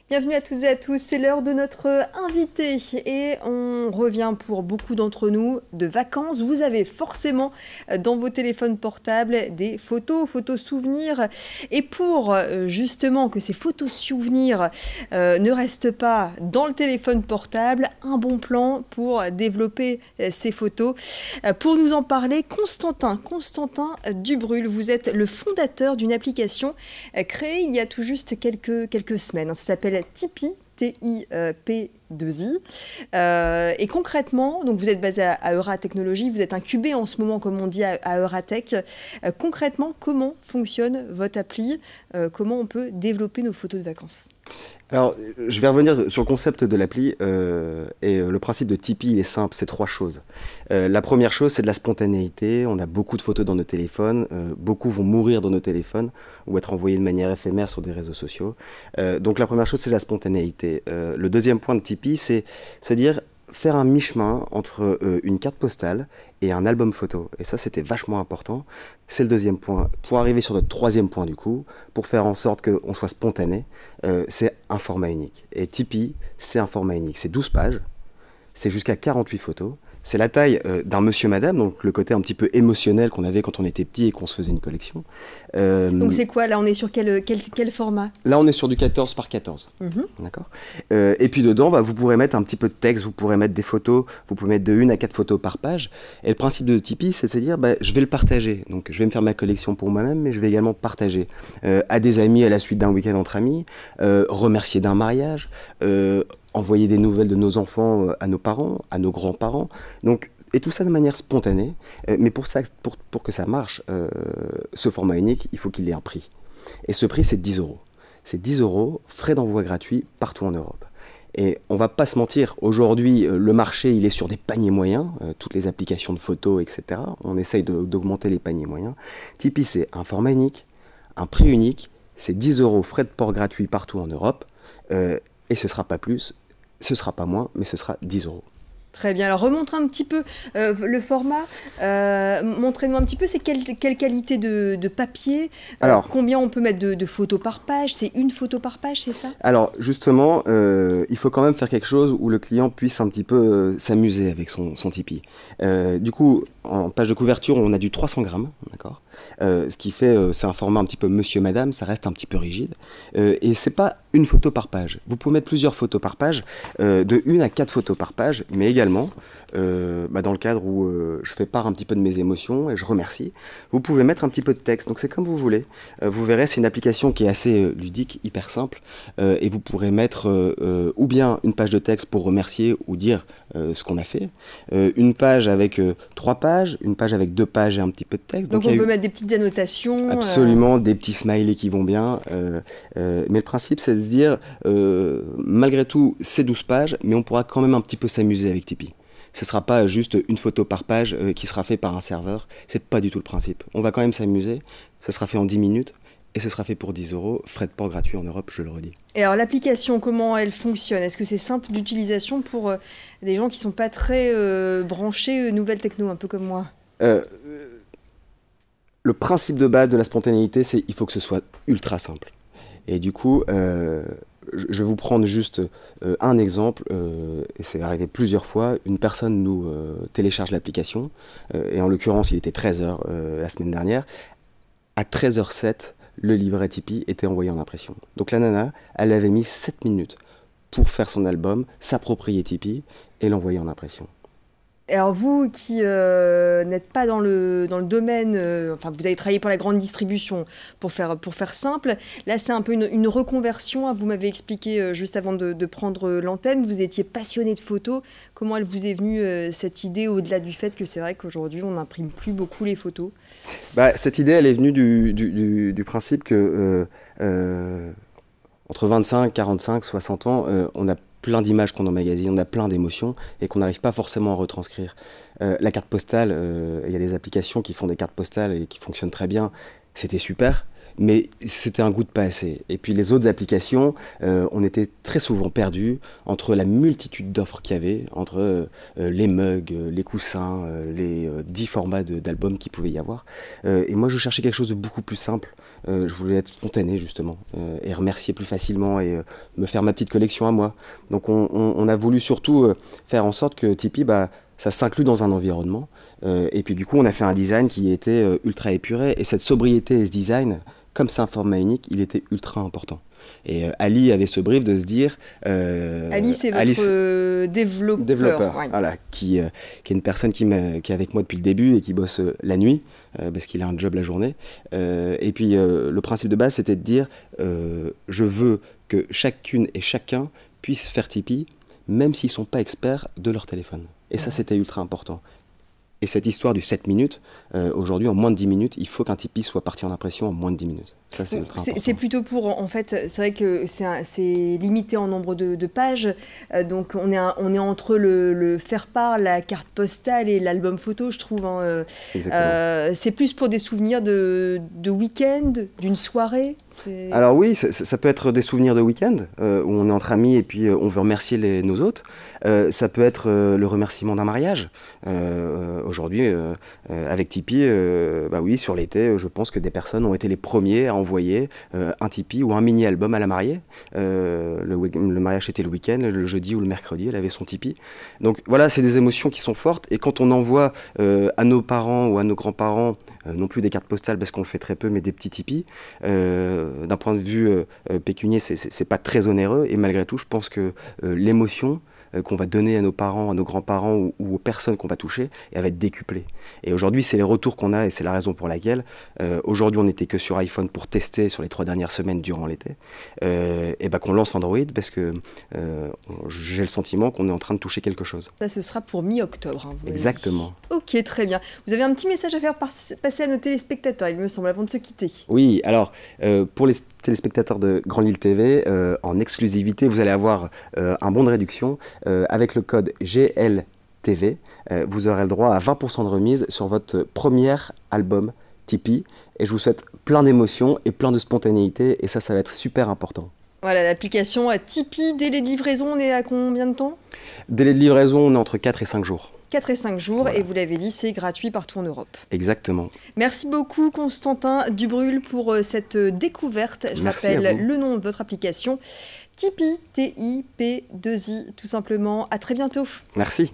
Bienvenue à toutes et à tous, c'est l'heure de notre invité et on revient pour beaucoup d'entre nous de vacances. Vous avez forcément dans vos téléphones portables des photos souvenirs et pour justement que ces photos souvenirs ne restent pas dans le téléphone portable, un bon plan pour développer ces photos. Pour nous en parler, Constantin Dubrul, vous êtes le fondateur d'une application créée il y a tout juste quelques semaines. Ça s'appelle Tipeee, T-I-P-2-I. Et concrètement, donc vous êtes basé à Euratechnologies, vous êtes incubé en ce moment, comme on dit, à Euratech. Concrètement, comment fonctionne votre appli? Comment on peut développer nos photos de vacances? Alors, je vais revenir sur le concept de l'appli le principe de Tipeee, il est simple, c'est trois choses. La première chose, c'est de la spontanéité. On a beaucoup de photos dans nos téléphones, beaucoup vont mourir dans nos téléphones ou être envoyés de manière éphémère sur des réseaux sociaux. Donc la première chose, c'est la spontanéité. Le deuxième point de Tipeee, c'est se dire faire un mi-chemin entre une carte postale et un album photo. Et ça, c'était vachement important. C'est le deuxième point. Pour arriver sur notre troisième point du coup, pour faire en sorte qu'on soit spontané, c'est un format unique. Et Tipeee, c'est un format unique. C'est 12 pages, c'est jusqu'à 48 photos. C'est la taille d'un monsieur madame, donc le côté un petit peu émotionnel qu'on avait quand on était petit et qu'on se faisait une collection. Donc Euh, c'est quoi là? On est sur quel format? Là, on est sur du 14 par 14. Mhm. D'accord. Et puis dedans, bah, vous pourrez mettre un petit peu de texte, vous pourrez mettre des photos, vous pouvez mettre de 1 à 4 photos par page. Et le principe de Tipeee, c'est de se dire, bah, je vais le partager. Donc je vais me faire ma collection pour moi-même, mais je vais également partager à des amis à la suite d'un week-end entre amis, remercier d'un mariage, envoyer des nouvelles de nos enfants à nos parents, à nos grands-parents. Donc, et tout ça de manière spontanée. Mais pour ça, pour que ça marche, ce format unique, il faut qu'il ait un prix. Et ce prix, c'est 10 euros. C'est 10 euros, frais d'envoi gratuits partout en Europe. Et on va pas se mentir, aujourd'hui, le marché, il est sur des paniers moyens, toutes les applications de photos, etc. On essaye d'augmenter les paniers moyens. Tipeee, c'est un format unique, un prix unique, c'est 10 euros, frais de port gratuits partout en Europe, et ce sera pas plus, ce sera pas moins, mais ce sera 10 euros. Très bien. Alors, remontre un petit peu le format. Montrez-nous un petit peu, c'est quelle qualité de papier, Alors, combien on peut mettre de photos par page. C'est une photo par page, c'est ça? Alors justement, il faut quand même faire quelque chose où le client puisse un petit peu s'amuser avec son Tipeee. Du coup, en page de couverture, on a du 300 grammes, d'accord. Ce qui fait, c'est un format un petit peu monsieur, madame, ça reste un petit peu rigide. Et c'est pas une photo par page. Vous pouvez mettre plusieurs photos par page, de 1 à 4 photos par page, mais également, dans le cadre où je fais part un petit peu de mes émotions et je remercie, vous pouvez mettre un petit peu de texte. Donc c'est comme vous voulez. Vous verrez, c'est une application qui est assez ludique, hyper simple, et vous pourrez mettre ou bien une page de texte pour remercier ou dire ce qu'on a fait, une page avec 3 pages, une page avec 2 pages et un petit peu de texte. Donc, Donc il on y a peut eu mettre des petites annotations. absolument des petits smileys qui vont bien, mais le principe c'est de se dire, malgré tout, c'est 12 pages, mais on pourra quand même un petit peu s'amuser avec Tipeee. Ce ne sera pas juste une photo par page qui sera fait par un serveur. C'est pas du tout le principe. On va quand même s'amuser. Ce sera fait en 10 minutes et ce sera fait pour 10 euros. Frais de port gratuit en Europe, je le redis. Et alors, l'application, comment elle fonctionne? Est-ce que c'est simple d'utilisation pour des gens qui sont pas très branchés nouvelles techno, un peu comme moi? Euh, le principe de base de la spontanéité, c'est il faut que ce soit ultra simple. Et du coup, je vais vous prendre juste un exemple, et c'est arrivé plusieurs fois. Une personne nous télécharge l'application, et en l'occurrence, il était 13 heures la semaine dernière. À 13h07, le livret Tipeee était envoyé en impression. Donc la nana, elle avait mis 7 minutes pour faire son album, s'approprier Tipeee et l'envoyer en impression. Alors vous qui n'êtes pas dans le domaine, enfin vous avez travaillé pour la grande distribution, pour faire simple, là c'est un peu une reconversion, hein. Vous m'avez expliqué juste avant de prendre l'antenne, vous étiez passionné de photos. Comment elle vous est venue cette idée, au-delà du fait que c'est vrai qu'aujourd'hui on n'imprime plus beaucoup les photos? Bah, cette idée, elle est venue du principe que entre 25, 45, 60 ans, on a plein d'images qu'on emmagasine, on a plein d'émotions et qu'on n'arrive pas forcément à retranscrire. La carte postale, il y a des applications qui font des cartes postales et qui fonctionnent très bien, c'était super, mais c'était un goût de pas assez. Et puis les autres applications, on était très souvent perdus entre la multitude d'offres qu'il y avait, entre les mugs, les coussins, les 10 formats d'albums qu'il pouvait y avoir. Et moi, je cherchais quelque chose de beaucoup plus simple, je voulais être spontané justement et remercier plus facilement et me faire ma petite collection à moi. Donc on a voulu surtout faire en sorte que Tipeee, ça s'inclut dans un environnement. Et puis du coup, on a fait un design qui était ultra épuré. Et cette sobriété et ce design, comme c'est un format unique, il était ultra important. Et Ali avait ce brief de se dire... Ali, c'est votre développeur. Ouais. Voilà, qui est une personne qui est avec moi depuis le début et qui bosse la nuit, parce qu'il a un job la journée. Et puis le principe de base, c'était de dire, je veux que chacune et chacun puisse faire Tipeee, même s'ils ne sont pas experts de leur téléphone. Et ça, c'était ultra important. Et cette histoire du 7 minutes, aujourd'hui, en moins de 10 minutes, il faut qu'un Tipeee soit parti en impression en moins de 10 minutes. Ça, c'est ultra important. C'est plutôt pour, en fait, c'est vrai que c'est limité en nombre de pages. Donc, on est entre le faire-part, la carte postale et l'album photo, je trouve. Hein. C'est plus pour des souvenirs de week-end, d'une soirée. Alors oui, ça peut être des souvenirs de week-end, où on est entre amis et puis on veut remercier nos hôtes. Ça peut être le remerciement d'un mariage. Aujourd'hui, avec Tipeee, oui, sur l'été, je pense que des personnes ont été les premiers à envoyer un Tipeee ou un mini-album à la mariée. Le mariage était le week-end, le jeudi ou le mercredi, elle avait son Tipeee. Donc voilà, c'est des émotions qui sont fortes. Et quand on envoie à nos parents ou à nos grands-parents, non plus des cartes postales parce qu'on le fait très peu, mais des petits Tipeee, d'un point de vue pécunier, c'est pas très onéreux. Et malgré tout, je pense que l'émotion qu'on va donner à nos parents, à nos grands-parents ou aux personnes qu'on va toucher, elle va être décuplée. Et aujourd'hui, c'est les retours qu'on a et c'est la raison pour laquelle aujourd'hui, on n'était que sur iPhone pour tester sur les 3 dernières semaines durant l'été, et qu'on lance Android parce que j'ai le sentiment qu'on est en train de toucher quelque chose. Ça, ce sera pour mi-octobre. Hein, exactement. Ok, très bien. Vous avez un petit message à faire passer à nos téléspectateurs, il me semble, avant de se quitter. Oui, alors, pour les téléspectateurs de Grande Lille TV, en exclusivité, vous allez avoir un bon de réduction avec le code GLTV. Vous aurez le droit à 20% de remise sur votre premier album Tipeee. Et je vous souhaite plein d'émotions et plein de spontanéité. Et ça va être super important. Voilà, l'application à Tipeee, délai de livraison, on est à combien de temps? Délai de livraison, on est entre 4 et 5 jours. 4 et 5 jours, voilà. Et vous l'avez dit, c'est gratuit partout en Europe. Exactement. Merci beaucoup Constantin Dubrul pour cette découverte. Je rappelle le nom de votre application, Tipeee, T-I-P-2-I, tout simplement. À très bientôt. Merci.